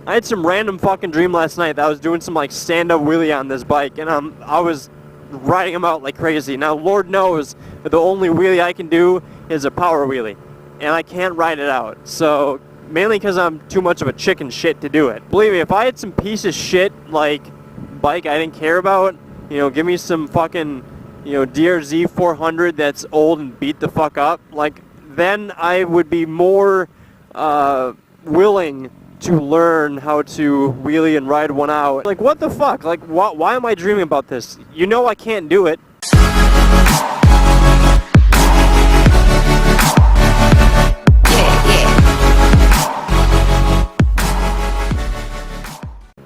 I had some random fucking dream last night that I was doing some like stand-up wheelie on this bike, and I was riding them out like crazy. Now, Lord knows that the only wheelie I can do is a power wheelie, and I can't ride it out. So, mainly because I'm too much of a chicken shit to do it. Believe me, if I had some piece of shit like bike I didn't care about, you know, give me some fucking, you know, DRZ 400 that's old and beat the fuck up, like, then I would be more willing to learn how to wheelie and ride one out. Like, what the fuck? Like, why am I dreaming about this? You know I can't do it.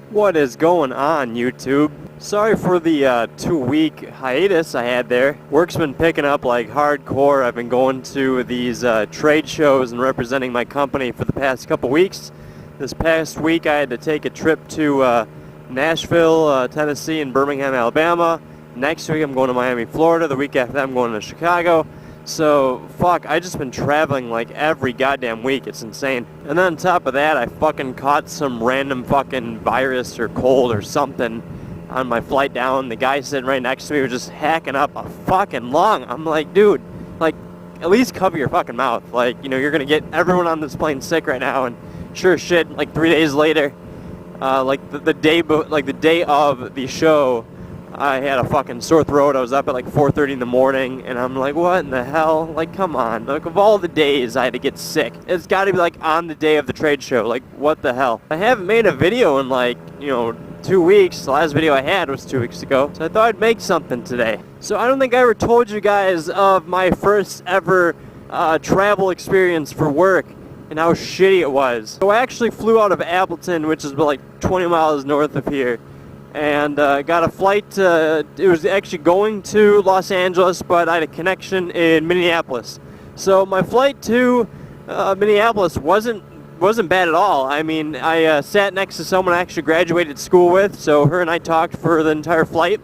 What is going on, YouTube? Sorry for the 2-week hiatus I had there. Work's been picking up like hardcore. I've been going to these trade shows and representing my company for the past couple weeks. This past week I had to take a trip to Nashville, Tennessee, and Birmingham, Alabama. Next week I'm going to Miami, Florida. The week after that I'm going to Chicago. So, fuck, I just been traveling like every goddamn week. It's insane. And then on top of that, I fucking caught some random fucking virus or cold or something on my flight down. The guy sitting right next to me was just hacking up a fucking lung. I'm like, dude, like, at least cover your fucking mouth. Like, you know, you're gonna get everyone on this plane sick right now. And sure as shit, like 3 days later, like the day of the show, I had a fucking sore throat. I was up at like 4:30 in the morning, and I'm like, what in the hell? Like, come on. Like, of all the days I had to get sick, it's got to be like on the day of the trade show. Like, what the hell? I haven't made a video in like, you know, 2 weeks. The last video I had was 2 weeks ago, so I thought I'd make something today. So I don't think I ever told you guys of my first ever travel experience for work and how shitty it was. So I actually flew out of Appleton, which is like 20 miles north of here, and got a flight to, it was actually going to Los Angeles, but I had a connection in Minneapolis. So my flight to Minneapolis wasn't bad at all. I mean, I sat next to someone I actually graduated school with, so her and I talked for the entire flight.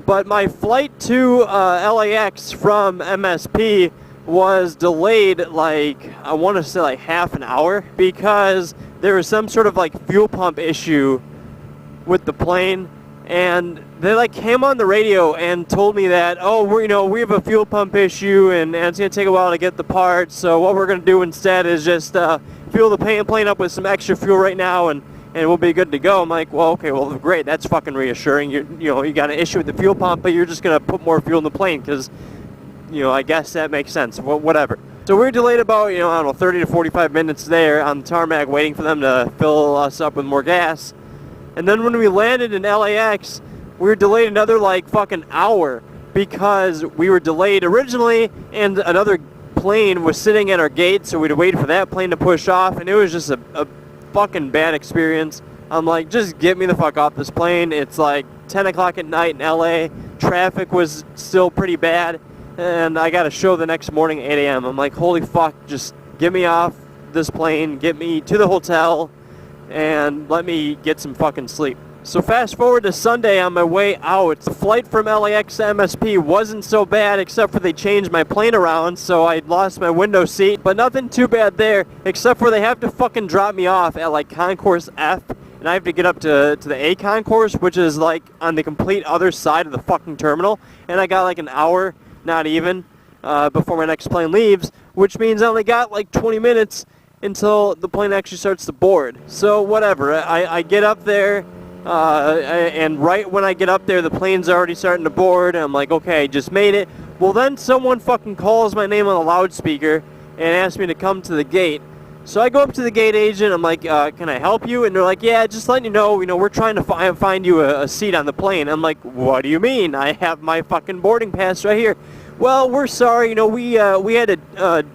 But my flight to LAX from MSP was delayed like, I want to say like half an hour, because there was some sort of like fuel pump issue with the plane, and they like came on the radio and told me that, oh, we have a fuel pump issue, and it's gonna take a while to get the parts, so what we're gonna do instead is just fuel the plane up with some extra fuel right now, and we'll be good to go. I'm like, well, okay, well, great, that's fucking reassuring. You got an issue with the fuel pump, but you're just gonna put more fuel in the plane, because, you know, I guess that makes sense. Well, whatever. So we were delayed about, I don't know, 30 to 45 minutes there on the tarmac waiting for them to fill us up with more gas. And then when we landed in LAX, we were delayed another like fucking hour, because we were delayed originally and another plane was sitting at our gate, so we'd wait for that plane to push off, and it was just a fucking bad experience. I'm like, just get me the fuck off this plane. It's like 10 o'clock at night in LA. Traffic was still pretty bad, and I got a show the next morning at 8 a.m. I'm like, holy fuck, just get me off this plane, get me to the hotel, and let me get some fucking sleep. So fast forward to Sunday on my way out. The flight from LAX to MSP wasn't so bad, except for they changed my plane around, so I lost my window seat. But nothing too bad there, except for they have to fucking drop me off at like Concourse F, and I have to get up to the A concourse, which is like on the complete other side of the fucking terminal, and I got like an hour, not even, before my next plane leaves, which means I only got like 20 minutes until the plane actually starts to board. So whatever, I get up there, and right when I get up there, the plane's already starting to board, and I'm like, okay, just made it. Well, then someone fucking calls my name on the loudspeaker and asks me to come to the gate. So I go up to the gate agent, I'm like, can I help you? And they're like, yeah, just letting you know, we're trying to find you a seat on the plane. I'm like, what do you mean? I have my fucking boarding pass right here. Well, we're sorry, we had to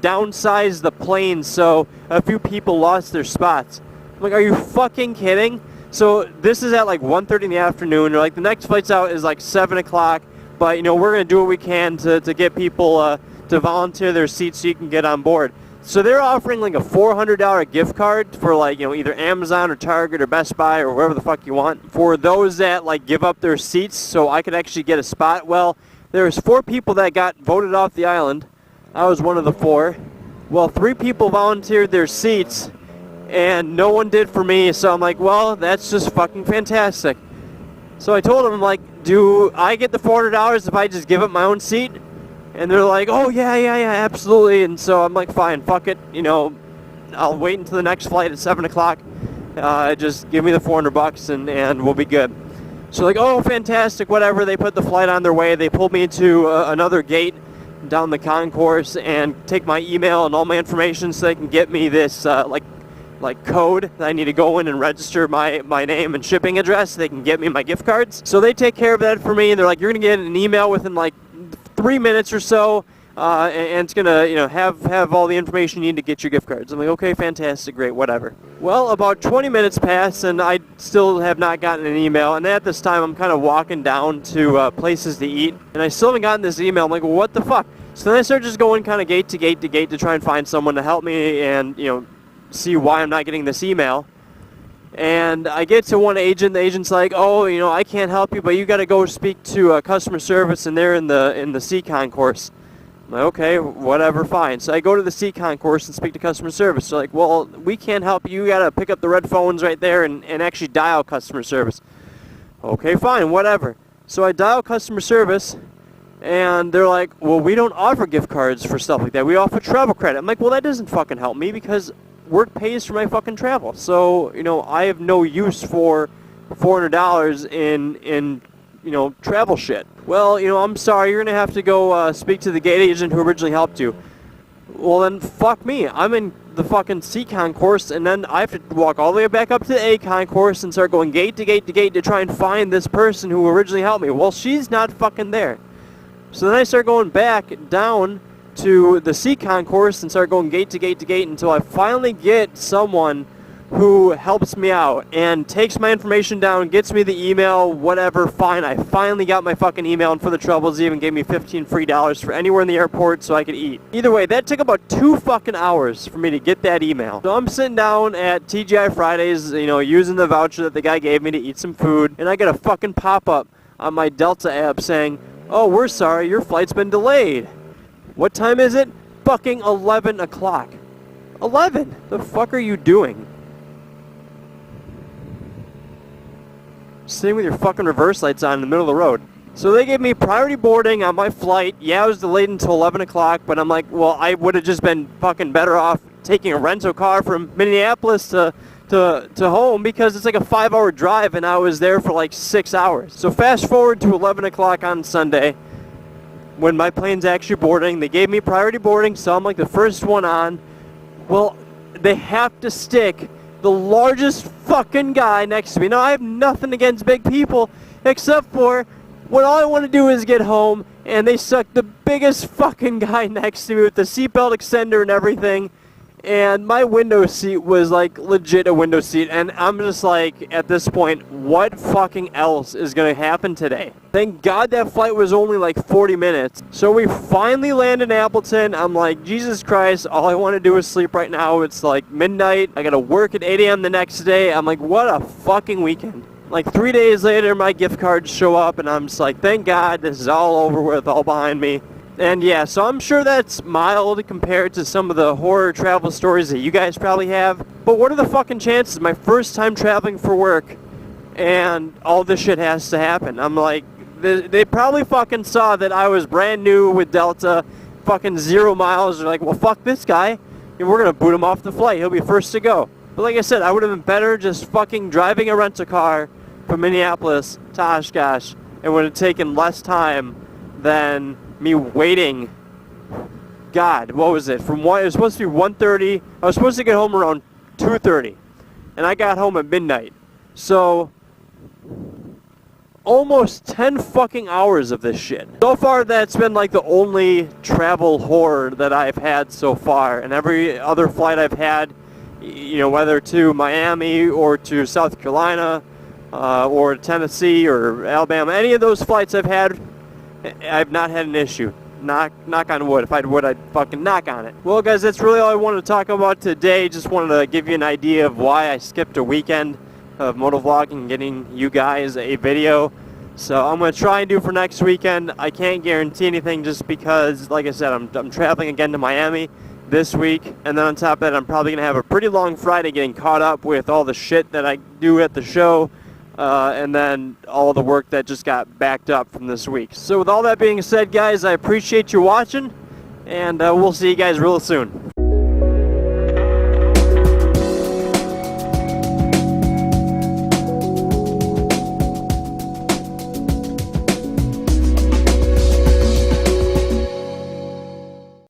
downsize the plane, so a few people lost their spots. I'm like, are you fucking kidding? So this is at like 1:30 in the afternoon. They're like, the next flight's out is like 7 o'clock, but we're going to do what we can to get people to volunteer their seats so you can get on board. So they're offering like a $400 gift card for like, either Amazon or Target or Best Buy or wherever the fuck you want for those that like give up their seats so I could actually get a spot. Well, there's 4 people that got voted off the island. I was one of the 4. Well, 3 people volunteered their seats, and no one did for me, so I'm like, well, that's just fucking fantastic. So I told them, I'm like, do I get the $400 if I just give up my own seat? And they're like, oh, yeah, absolutely. And so I'm like, fine, fuck it, you know, I'll wait until the next flight at 7 o'clock. Just give me the $400 and we'll be good. So like, oh, fantastic, whatever. They put the flight on their way. They pulled me into another gate down the concourse and take my email and all my information so they can get me this like code that I need to go in and register my name and shipping address so they can get me my gift cards. So they take care of that for me, and they're like, you're gonna get an email within like 3 minutes or so, and it's gonna, you know, have all the information you need to get your gift cards. I'm like, okay, fantastic, great, whatever. Well, about 20 minutes pass, and I still have not gotten an email, and at this time I'm kind of walking down to places to eat, and I still haven't gotten this email. I'm like, well, what the fuck? So then I start just going kind of gate to gate to gate to try and find someone to help me and, you know, see why I'm not getting this email. And I get to one agent. The agent's like, oh, you know, I can't help you, but you got to go speak to customer service, and they're in the C concourse. I'm like, okay, whatever, fine. So I go to the C concourse and speak to customer service. They're like, well, we can't help you. You got to pick up the red phones right there and actually dial customer service. Okay, fine, whatever. So I dial customer service, and they're like, well, we don't offer gift cards for stuff like that. We offer travel credit. I'm like, well, that doesn't fucking help me because work pays for my fucking travel. So, you know, I have no use for $400 in you know, travel shit. Well, you know, I'm sorry, you're gonna have to go speak to the gate agent who originally helped you. Well, then fuck me. I'm in the fucking C concourse, and then I have to walk all the way back up to the A concourse and start going gate to gate to gate to try and find this person who originally helped me. Well, she's not fucking there. So then I start going back down to the C concourse and start going gate to gate to gate until I finally get someone who helps me out and takes my information down, gets me the email, whatever, fine. I finally got my fucking email, and for the troubles, even gave me $15 free for anywhere in the airport so I could eat. Either way, that took about 2 fucking hours for me to get that email. So I'm sitting down at TGI Fridays, you know, using the voucher that the guy gave me to eat some food, and I get a fucking pop-up on my Delta app saying, oh, we're sorry, your flight's been delayed. What time is it? Fucking 11 o'clock. 11? The fuck are you doing? Sitting with your fucking reverse lights on in the middle of the road. So they gave me priority boarding on my flight. Yeah, I was delayed until 11 o'clock, but I'm like, well, I would have just been fucking better off taking a rental car from Minneapolis to home, because it's like a 5-hour drive, and I was there for like 6 hours. So fast forward to 11 o'clock on Sunday, when my plane's actually boarding. They gave me priority boarding, so I'm like the first one on. Well, they have to stick the largest fucking guy next to me. Now, I have nothing against big people, except for when all I want to do is get home, and they stuck the biggest fucking guy next to me with the seatbelt extender and everything, and my window seat was like legit a window seat, and I'm just like, at this point, what fucking else is gonna happen today? Thank God that flight was only like 40 minutes. So we finally land in Appleton. I'm like, Jesus Christ, all I want to do is sleep right now. It's like midnight. I gotta work at 8 a.m. the next day. I'm like, what a fucking weekend. Like 3 days later, my gift cards show up, and I'm just like, thank God, this is all over with, all behind me. And yeah, so I'm sure that's mild compared to some of the horror travel stories that you guys probably have. But what are the fucking chances? My first time traveling for work, and all this shit has to happen. I'm like, they probably fucking saw that I was brand new with Delta, fucking 0 miles. They're like, well, fuck this guy, and we're gonna boot him off the flight. He'll be first to go. But like I said, I would have been better just fucking driving a rental car from Minneapolis to Oshkosh. It would have taken less time than me waiting. God, what was it? From what it was supposed to be 1:30. I was supposed to get home around 2:30, and I got home at midnight. So almost 10 fucking hours of this shit. So far, that's been like the only travel horror that I've had so far. And every other flight I've had, you know, whether to Miami or to South Carolina or Tennessee or Alabama, any of those flights I've had, I've not had an issue. Knock on wood. If I would, I'd fucking knock on it. Well, guys, that's really all I wanted to talk about today. Just wanted to give you an idea of why I skipped a weekend of motovlogging and getting you guys a video. So I'm going to try and do for next weekend. I can't guarantee anything just because, like I said, I'm traveling again to Miami, this week, and then on top of that, I'm probably going to have a pretty long Friday getting caught up with all the shit that I do at the show, and then all the work that just got backed up from this week. So with all that being said, guys, I appreciate you watching, and we'll see you guys real soon.